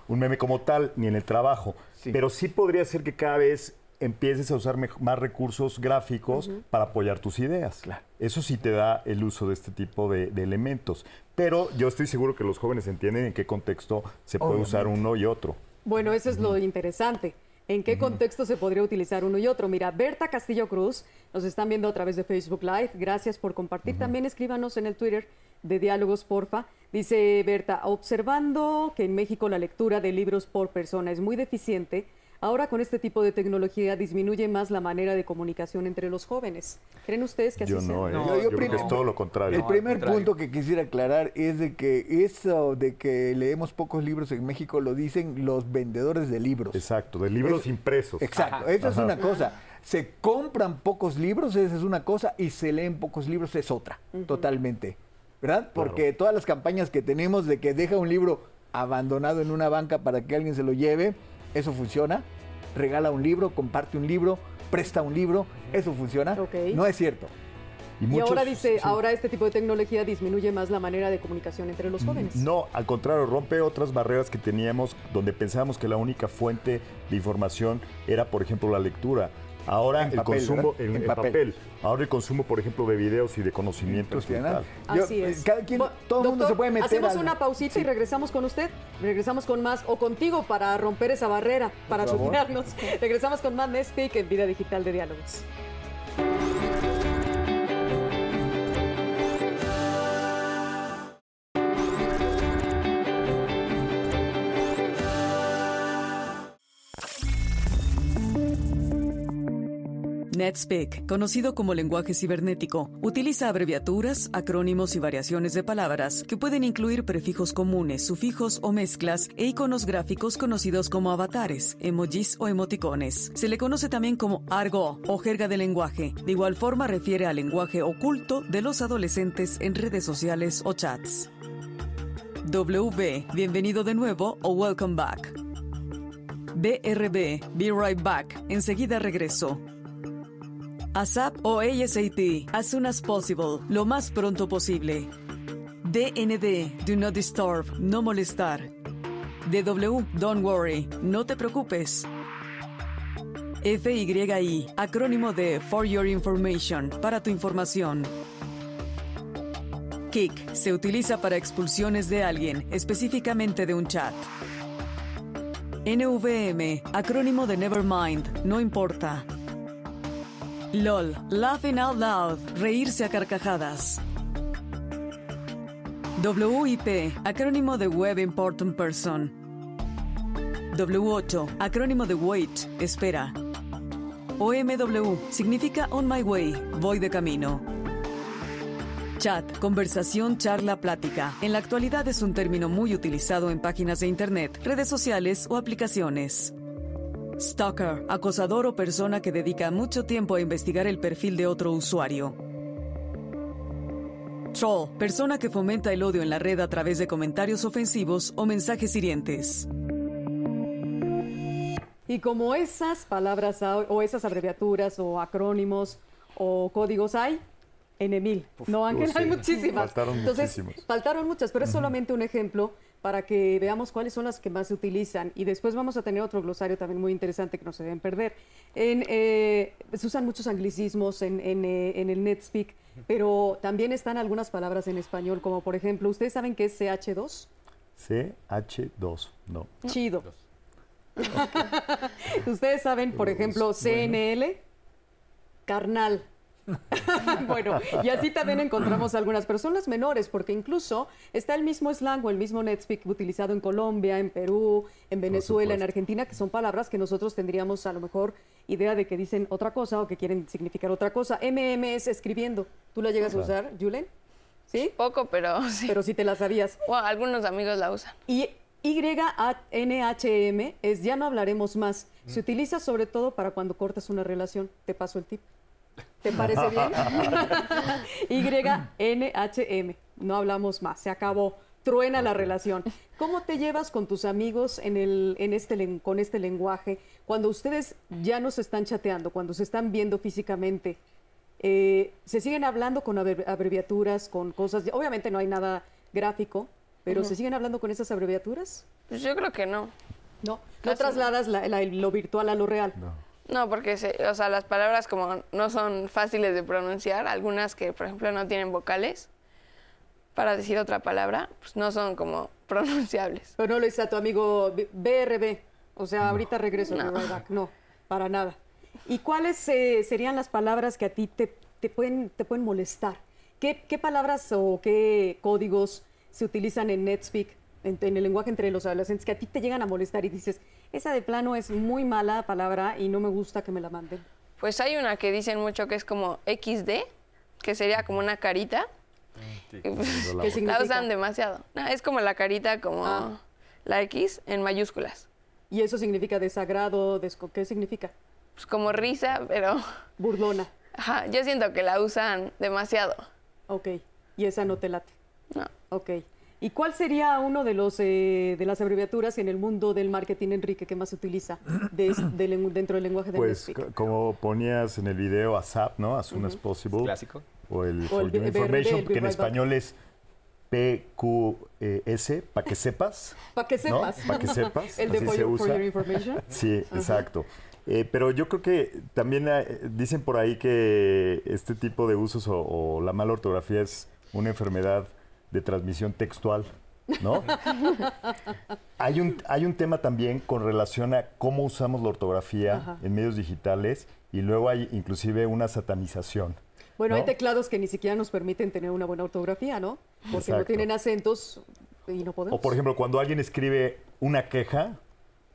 un meme como tal, ni en el trabajo. Sí. Pero sí podría ser que cada vez empieces a usar más recursos gráficos para apoyar tus ideas. Claro. Eso sí te da el uso de este tipo de elementos. Pero yo estoy seguro que los jóvenes entienden en qué contexto se puede usar uno y otro. Bueno, eso es lo interesante. ¿En qué contexto se podría utilizar uno y otro? Mira, Berta Castillo Cruz, nos están viendo a través de Facebook Live. Gracias por compartir. También escríbanos en el Twitter de Diálogos, porfa. Dice Berta, observando que en México la lectura de libros por persona es muy deficiente, ahora con este tipo de tecnología disminuye más la manera de comunicación entre los jóvenes. ¿Creen ustedes que así sea? Yo creo que es todo lo contrario. El primer punto que quisiera aclarar es de que eso de que leemos pocos libros en México lo dicen los vendedores de libros. Exacto, de libros impresos. Exacto, esa es una cosa. Se compran pocos libros, esa es una cosa, y se leen pocos libros es otra, totalmente. ¿Verdad? Porque todas las campañas que tenemos de que deja un libro abandonado en una banca para que alguien se lo lleve, eso funciona. Regala un libro, comparte un libro, presta un libro, eso funciona. No es cierto. Y ahora dice, ahora este tipo de tecnología disminuye más la manera de comunicación entre los jóvenes. No, al contrario, rompe otras barreras que teníamos donde pensábamos que la única fuente de información era, por ejemplo, la lectura. Ahora el consumo en papel. Ahora el consumo, por ejemplo, de videos y de conocimiento es brutal. Así es. Todo el mundo se puede meter. Hacemos una pausita y regresamos con usted. Regresamos con más, o contigo para romper esa barrera, para retirarnos. Regresamos con más Nespeak en Vida Digital de Diálogos. NetSpeak, conocido como lenguaje cibernético, utiliza abreviaturas, acrónimos y variaciones de palabras que pueden incluir prefijos comunes, sufijos o mezclas e iconos gráficos conocidos como avatares, emojis o emoticones. Se le conoce también como argot o jerga de lenguaje. De igual forma refiere al lenguaje oculto de los adolescentes en redes sociales o chats. WB, bienvenido de nuevo o welcome back. BRB, be right back, enseguida regreso. ASAP o ASAP, as soon as possible, lo más pronto posible. DND, do not disturb, no molestar. DW, don't worry, no te preocupes. FYI, acrónimo de For Your Information, para tu información. Kick, se utiliza para expulsiones de alguien, específicamente de un chat. NVM, acrónimo de Nevermind, no importa. LOL, laughing out loud, reírse a carcajadas. WIP, acrónimo de Web Important Person. W8, acrónimo de Wait, espera. OMW, significa On My Way, voy de camino. Chat, conversación, charla, plática. En la actualidad es un término muy utilizado en páginas de internet, redes sociales o aplicaciones. Stalker, acosador o persona que dedica mucho tiempo a investigar el perfil de otro usuario. Troll, persona que fomenta el odio en la red a través de comentarios ofensivos o mensajes hirientes. Y como esas palabras o esas abreviaturas o acrónimos o códigos hay, N1000. No, Ángel, sí. hay muchísimas. Faltaron muchísimos. Faltaron muchas, pero es solamente un ejemplo para que veamos cuáles son las que más se utilizan. Y después vamos a tener otro glosario también muy interesante que no se deben perder. Se usan muchos anglicismos en el NetSpeak, pero también están algunas palabras en español, como por ejemplo, ¿ustedes saben qué es CH2? CH2, no. Chido. ¿Ustedes saben, por ejemplo, CNL? Carnal. Bueno, y así también encontramos algunas personas menores, porque incluso está el mismo slang o el mismo NetSpeak utilizado en Colombia, en Perú, en Venezuela, en Argentina, que son palabras que nosotros tendríamos a lo mejor idea de que dicen otra cosa o que quieren significar otra cosa. es escribiendo. ¿Tú la llegas a usar, Julen? ¿Sí? Poco, pero sí. Pero sí te la sabías. Bueno, algunos amigos la usan. Y YANHM es ya no hablaremos más. Se utiliza sobre todo para cuando cortas una relación. Te paso el tip. ¿Te parece bien? YNHM. No hablamos más. Se acabó. Truena la relación. ¿Cómo te llevas con tus amigos con este lenguaje? Cuando ustedes ya no se están chateando, cuando se están viendo físicamente, ¿se siguen hablando con abreviaturas, con cosas? Obviamente no hay nada gráfico, pero ¿se siguen hablando con esas abreviaturas? Pues yo creo que no. No trasladas lo virtual a lo real. No, porque las palabras como no son fáciles de pronunciar, algunas que, por ejemplo, no tienen vocales, para decir otra palabra, pues no son como pronunciables. Pero no le dices a tu amigo BRB, o sea, ahorita regreso, no. No, para nada. ¿Y cuáles serían las palabras que a ti te pueden molestar? ¿Qué palabras o qué códigos se utilizan en NetSpeak, en el lenguaje entre los adolescentes, que a ti te llegan a molestar y dices, esa de plano es muy mala palabra y no me gusta que me la manden? Pues hay una que dicen mucho que es como XD, que sería como una carita. ¿Qué significa? La usan demasiado. No, es como la carita, como la X en mayúsculas. ¿Y eso significa desagrado? ¿Qué significa? Pues como risa, pero... burlona. Ajá, yo siento que la usan demasiado. Ok, y esa no te late. No. Ok. ¿Y cuál sería uno de las abreviaturas en el mundo del marketing, Enrique, que más se utiliza dentro del lenguaje de NetSpeak? Pues como ponías en el video ASAP, ¿no? As soon as possible. Clásico. O el For Your Information, que en español es PQS, para que sepas. Para que sepas. Para que sepas. El de For Your Information. Sí, exacto. Pero yo creo que también dicen por ahí que este tipo de usos o la mala ortografía es una enfermedad de transmisión textual, ¿no? Hay un tema también con relación a cómo usamos la ortografía en medios digitales y luego hay inclusive una satanización. Bueno, ¿no? Hay teclados que ni siquiera nos permiten tener una buena ortografía, ¿no? Porque no tienen acentos y no podemos. O por ejemplo, cuando alguien escribe una queja,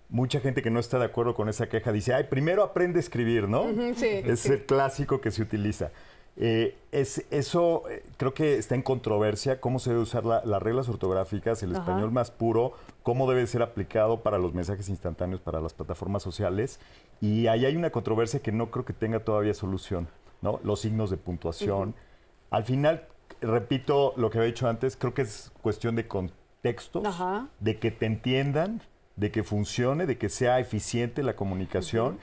mucha gente que no está de acuerdo con esa queja dice, primero aprende a escribir, ¿no? Sí, es el clásico que se utiliza. Eso creo que está en controversia, cómo se debe usar las reglas ortográficas, el español más puro, cómo debe ser aplicado para los mensajes instantáneos, para las plataformas sociales. Y ahí hay una controversia que no creo que tenga todavía solución, ¿no? Los signos de puntuación. Al final, repito lo que había dicho antes, creo que es cuestión de contextos, de que te entiendan, de que funcione, de que sea eficiente la comunicación.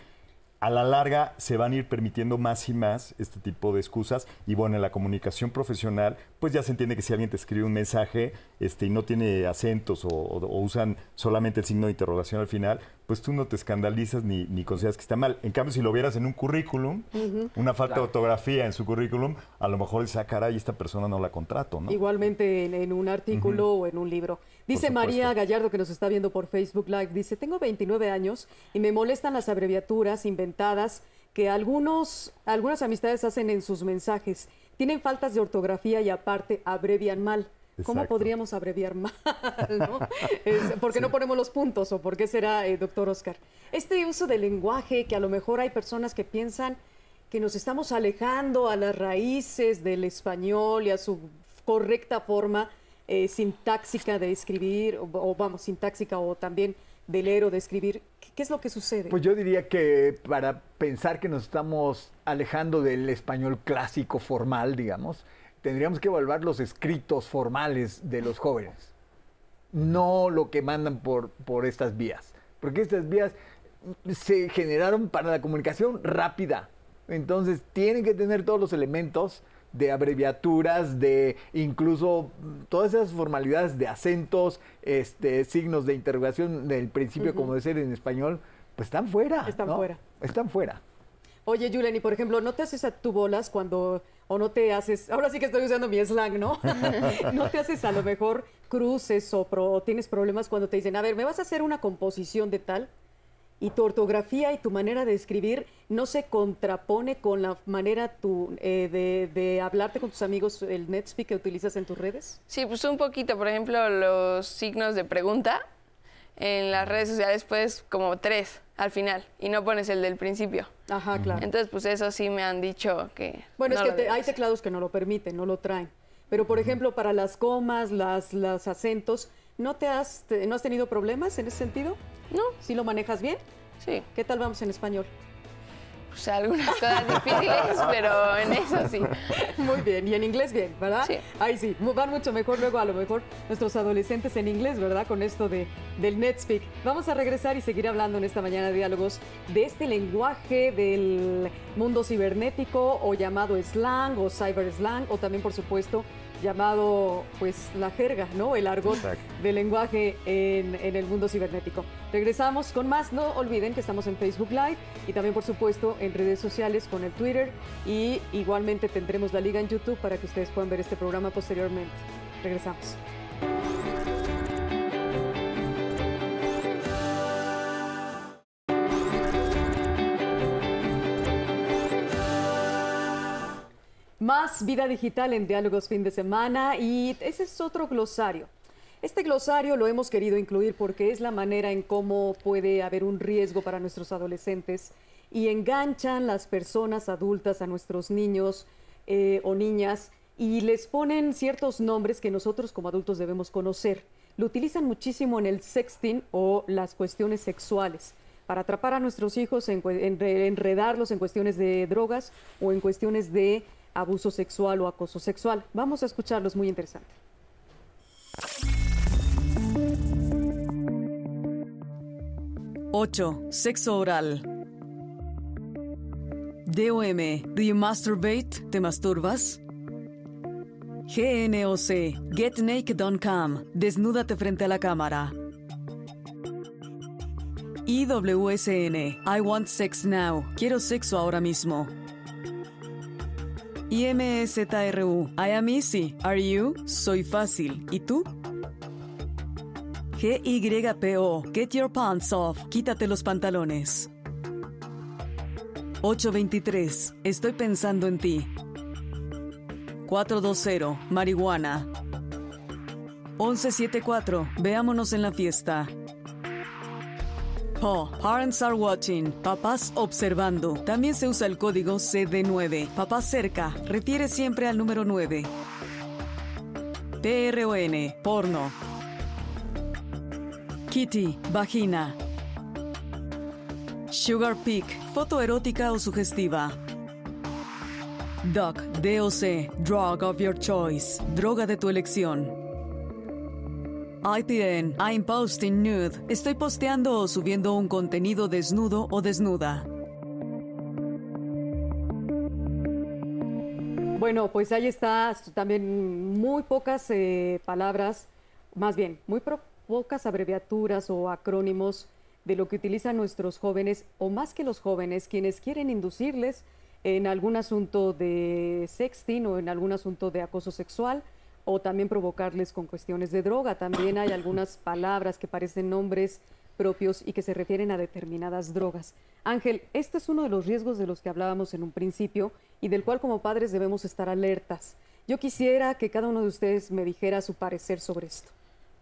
A la larga se van a ir permitiendo más y más este tipo de excusas. Y bueno, en la comunicación profesional, pues ya se entiende que si alguien te escribe un mensaje y no tiene acentos o usan solamente el signo de interrogación al final, pues tú no te escandalizas ni consideras que está mal. En cambio, si lo vieras en un currículum, una falta de ortografía en su currículum, a lo mejor dice, caray, esta persona no la contrato, ¿no? Igualmente en un artículo o en un libro. Dice María Gallardo, que nos está viendo por Facebook Live, dice, tengo 29 años y me molestan las abreviaturas inventadas que algunas amistades hacen en sus mensajes. Tienen faltas de ortografía y aparte abrevian mal. ¿Cómo Exacto. podríamos abreviar mal? ¿No? ¿Por qué no ponemos los puntos? ¿O por qué será, doctor Oscar? Este uso del lenguaje, que a lo mejor hay personas que piensan que nos estamos alejando a las raíces del español y a su correcta forma sintáxica de escribir, sintáxica o también de leer o de escribir. ¿Qué es lo que sucede? Pues yo diría que para pensar que nos estamos alejando del español clásico formal, digamos, tendríamos que evaluar los escritos formales de los jóvenes, no lo que mandan por estas vías, porque estas vías se generaron para la comunicación rápida, entonces tienen que tener todos los elementos de abreviaturas, de incluso todas esas formalidades de acentos, signos de interrogación del principio, como de ser en español, pues están fuera. Están fuera. Oye, Julen, y por ejemplo, ¿no te haces a tu bolas cuando, o no te haces, ahora sí que estoy usando mi slang, ¿no? ¿No te haces a lo mejor cruces o tienes problemas cuando te dicen, a ver, me vas a hacer una composición de tal, y tu ortografía y tu manera de escribir no se contrapone con la manera de hablarte con tus amigos, el NetSpeak que utilizas en tus redes? Sí, pues un poquito. Por ejemplo, los signos de pregunta en las redes sociales puedes como 3 al final y no pones el del principio. Ajá, claro. Entonces, pues eso sí me han dicho que bueno, no es que hay teclados que no lo permiten, no lo traen. Pero, por ejemplo, para las comas, los acentos, ¿no has tenido problemas en ese sentido? No. ¿Sí lo manejas bien? Sí. ¿Qué tal vamos en español? Pues algunas cosas difíciles, pero en eso sí. Muy bien, y en inglés bien, ¿verdad? Sí. Ahí sí, van mucho mejor luego a lo mejor nuestros adolescentes en inglés, ¿verdad? Con esto del NetSpeak. Vamos a regresar y seguir hablando en esta mañana de diálogos de este lenguaje del mundo cibernético o llamado slang o cyber slang o también, por supuesto, llamado pues la jerga, ¿no? El argot del lenguaje en el mundo cibernético. Regresamos con más. No olviden que estamos en Facebook Live y también, por supuesto, en redes sociales con el Twitter, y igualmente tendremos la liga en YouTube para que ustedes puedan ver este programa posteriormente. Regresamos. Más vida digital en Diálogos Fin de Semana, y ese es otro glosario. Este glosario lo hemos querido incluir porque es la manera en cómo puede haber un riesgo para nuestros adolescentes y enganchan las personas adultas a nuestros niños o niñas y les ponen ciertos nombres que nosotros como adultos debemos conocer. Lo utilizan muchísimo en el sexting o las cuestiones sexuales para atrapar a nuestros hijos, enredarlos en cuestiones de drogas o en cuestiones de abuso sexual o acoso sexual. Vamos a escucharlos, muy interesante. Ocho, sexo oral. DOM, do you masturbate? ¿Te masturbas? GNOC, get naked on cam, desnúdate frente a la cámara. IWSN, I want sex now, quiero sexo ahora mismo. IMZRU, I am easy, are you? Soy fácil, ¿y tú? GYPO, get your pants off, quítate los pantalones. 823, estoy pensando en ti. 420, marihuana. 1174, veámonos en la fiesta. Parents are watching, papás observando. También se usa el código CD9. Papá cerca, refiere siempre al número 9. PRON, porno. Kitty, vagina. Sugar pic, foto erótica o sugestiva. DOC, DOC, drug of your choice, droga de tu elección. IPN, I'm posting nude. Estoy posteando o subiendo un contenido desnudo o desnuda. Bueno, pues ahí está también muy pocas palabras, más bien, muy pocas abreviaturas o acrónimos de lo que utilizan nuestros jóvenes, o más que los jóvenes, quienes quieren inducirles en algún asunto de sexting o en algún asunto de acoso sexual, o también provocarles con cuestiones de droga. También hay algunas palabras que parecen nombres propios y que se refieren a determinadas drogas. Ángel, este es uno de los riesgos de los que hablábamos en un principio y del cual como padres debemos estar alertas. Yo quisiera que cada uno de ustedes me dijera su parecer sobre esto.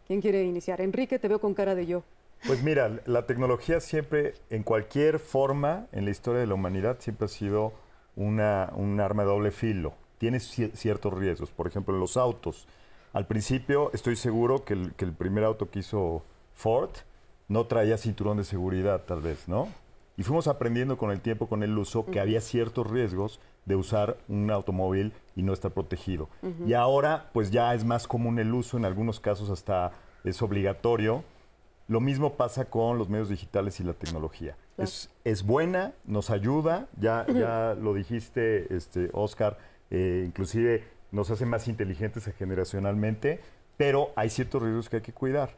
¿Quién quiere iniciar? Enrique, te veo con cara de yo. Pues mira, la tecnología siempre, en cualquier forma, en la historia de la humanidad, siempre ha sido un arma de doble filo. Tiene ciertos riesgos. Por ejemplo, en los autos. Al principio, estoy seguro que el primer auto que hizo Ford no traía cinturón de seguridad, tal vez, ¿no? Y fuimos aprendiendo con el tiempo, con el uso, que había ciertos riesgos de usar un automóvil y no estar protegido. Y ahora, pues ya es más común el uso, en algunos casos hasta es obligatorio. Lo mismo pasa con los medios digitales y la tecnología. Claro. Es buena, nos ayuda, ya lo dijiste, Oscar, inclusive nos hace más inteligentes generacionalmente, pero hay ciertos riesgos que hay que cuidar.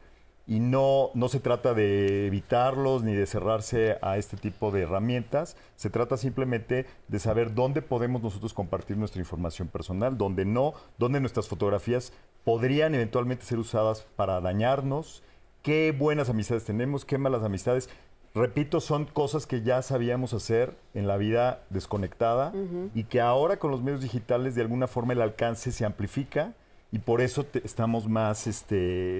Y no se trata de evitarlos ni de cerrarse a este tipo de herramientas. Se trata simplemente de saber dónde podemos nosotros compartir nuestra información personal, dónde no, dónde nuestras fotografías podrían eventualmente ser usadas para dañarnos, qué buenas amistades tenemos, qué malas amistades. Repito, son cosas que ya sabíamos hacer en la vida desconectada y que ahora con los medios digitales de alguna forma el alcance se amplifica. Y por eso estamos más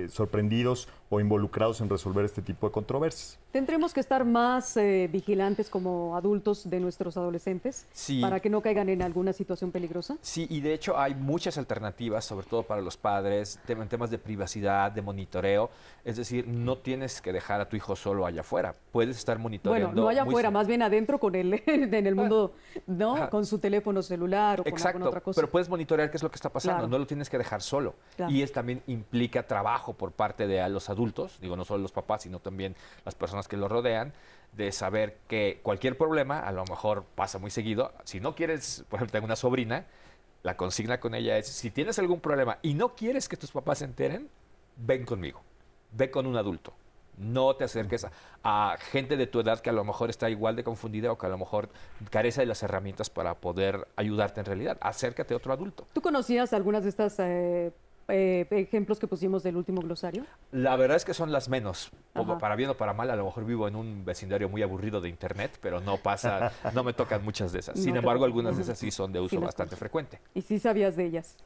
sorprendidos o involucrados en resolver este tipo de controversias. ¿Tendremos que estar más vigilantes como adultos de nuestros adolescentes para que no caigan en alguna situación peligrosa? Sí, y de hecho hay muchas alternativas, sobre todo para los padres, en temas de privacidad, de monitoreo. Es decir, no tienes que dejar a tu hijo solo allá afuera. Puedes estar monitoreando. Bueno, no allá afuera, más bien adentro con él, en el mundo, ¿no? Ajá. Con su teléfono celular o con alguna otra cosa. Pero puedes monitorear qué es lo que está pasando. Claro. No lo tienes que dejar solo. Claro. Y también implica trabajo por parte de los adultos, digo, no solo los papás, sino también las personas que los rodean, de saber que cualquier problema, a lo mejor pasa muy seguido. Si no quieres, por ejemplo, tengo una sobrina, la consigna con ella es, si tienes algún problema y no quieres que tus papás se enteren, ven conmigo, ve con un adulto. No te acerques a gente de tu edad que a lo mejor está igual de confundida o que a lo mejor carece de las herramientas para poder ayudarte en realidad. Acércate a otro adulto. ¿Tú conocías algunas de estas ejemplos que pusimos del último glosario? La verdad es que son las menos. Para bien o para mal, a lo mejor vivo en un vecindario muy aburrido de internet, pero no pasa, no me tocan muchas de esas. Sin embargo, algunas de esas sí son de uso bastante frecuente. ¿Y sí sabías de ellas?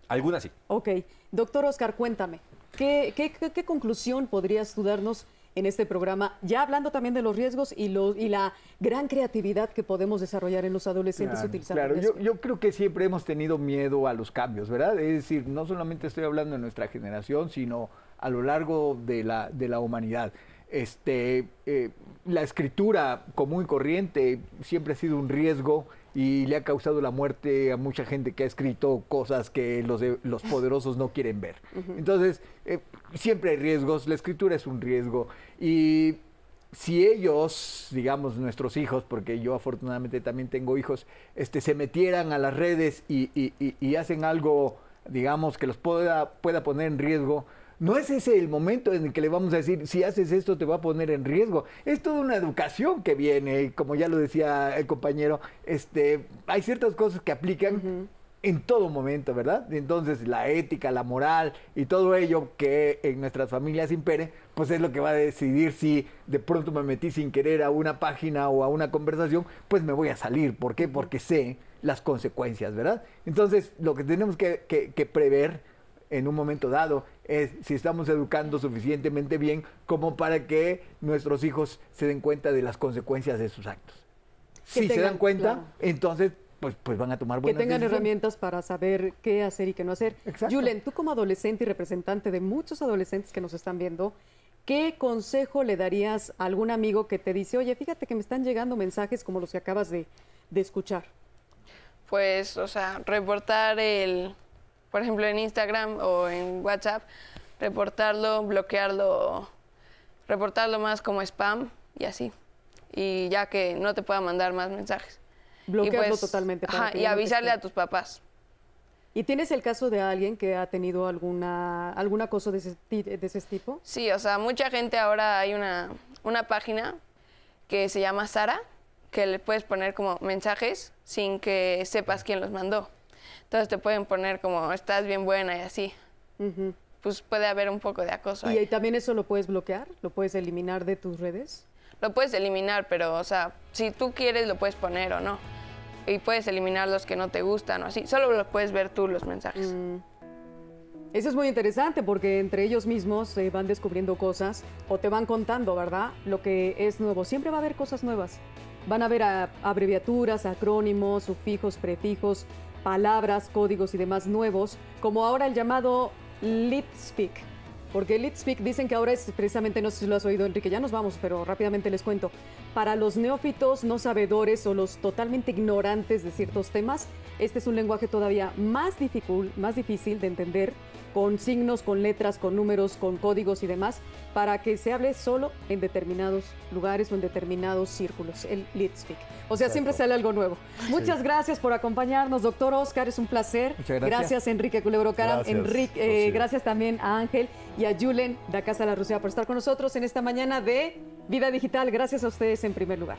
Algunas sí. Ok. Doctor Oscar, cuéntame, ¿qué conclusión podrías tú darnos en este programa, ya hablando también de los riesgos y la gran creatividad que podemos desarrollar en los adolescentes utilizando Claro, yo creo que siempre hemos tenido miedo a los cambios, ¿verdad? Es decir, no solamente estoy hablando de nuestra generación, sino a lo largo de la humanidad. La escritura común y corriente siempre ha sido un riesgo y le ha causado la muerte a mucha gente que ha escrito cosas que los poderosos no quieren ver. Entonces, siempre hay riesgos, la escritura es un riesgo. Y si ellos, digamos nuestros hijos, porque yo afortunadamente también tengo hijos, se metieran a las redes y hacen algo, digamos, que los pueda poner en riesgo, no es ese el momento en el que le vamos a decir, si haces esto te va a poner en riesgo. Es toda una educación que viene, como ya lo decía el compañero, hay ciertas cosas que aplican en todo momento, ¿verdad? Entonces la ética, la moral y todo ello que en nuestras familias impere, pues es lo que va a decidir si de pronto me metí sin querer a una página o a una conversación, pues me voy a salir. ¿Por qué? Porque sé las consecuencias, ¿verdad? Entonces lo que tenemos que prever en un momento dado es si estamos educando suficientemente bien como para que nuestros hijos se den cuenta de las consecuencias de sus actos. Si se dan cuenta, entonces pues van a tomar buenas decisiones. Que tengan herramientas para saber qué hacer y qué no hacer. Julen, tú como adolescente y representante de muchos adolescentes que nos están viendo, ¿qué consejo le darías a algún amigo que te dice, oye, fíjate que me están llegando mensajes como los que acabas de escuchar? Pues, o sea, reportar por ejemplo, en Instagram o en WhatsApp, reportarlo, bloquearlo, reportarlo más como spam y así. Y ya que no te pueda mandar más mensajes. Bloquearlo totalmente. Y avisarle a tus papás. ¿Y tienes el caso de alguien que ha tenido algún acoso de ese tipo? Sí, o sea, mucha gente ahora hay una página que se llama Sara, que le puedes poner como mensajes sin que sepas quién los mandó. Entonces te pueden poner como, estás bien buena y así. Pues puede haber un poco de acoso ahí. ¿Y también eso lo puedes bloquear? ¿Lo puedes eliminar de tus redes? Lo puedes eliminar, pero, o sea, si tú quieres lo puedes poner o no. Y puedes eliminar los que no te gustan o así. Solo los puedes ver tú, los mensajes. Eso es muy interesante porque entre ellos mismos van descubriendo cosas o te van contando, ¿verdad? Lo que es nuevo. Siempre va a haber cosas nuevas. Van a haber abreviaturas, acrónimos, sufijos, prefijos, palabras, códigos y demás nuevos, como ahora el llamado LeetSpeak. Porque LeetSpeak dicen que ahora es precisamente, no sé si lo has oído, Enrique, ya nos vamos, pero rápidamente les cuento. Para los neófitos, no sabedores o los totalmente ignorantes de ciertos temas, este es un lenguaje todavía más difícil de entender, con signos, con letras, con números, con códigos y demás, para que se hable solo en determinados lugares o en determinados círculos, el LeetSpeak. O sea, siempre sale algo nuevo. Muchas gracias por acompañarnos, doctor Oscar, es un placer. Muchas gracias. Gracias, Enrique Culebro Caram. Gracias, Gracias también a Ángel y a Julen de Casa La Rusia por estar con nosotros en esta mañana de Vida Digital. Gracias a ustedes en primer lugar.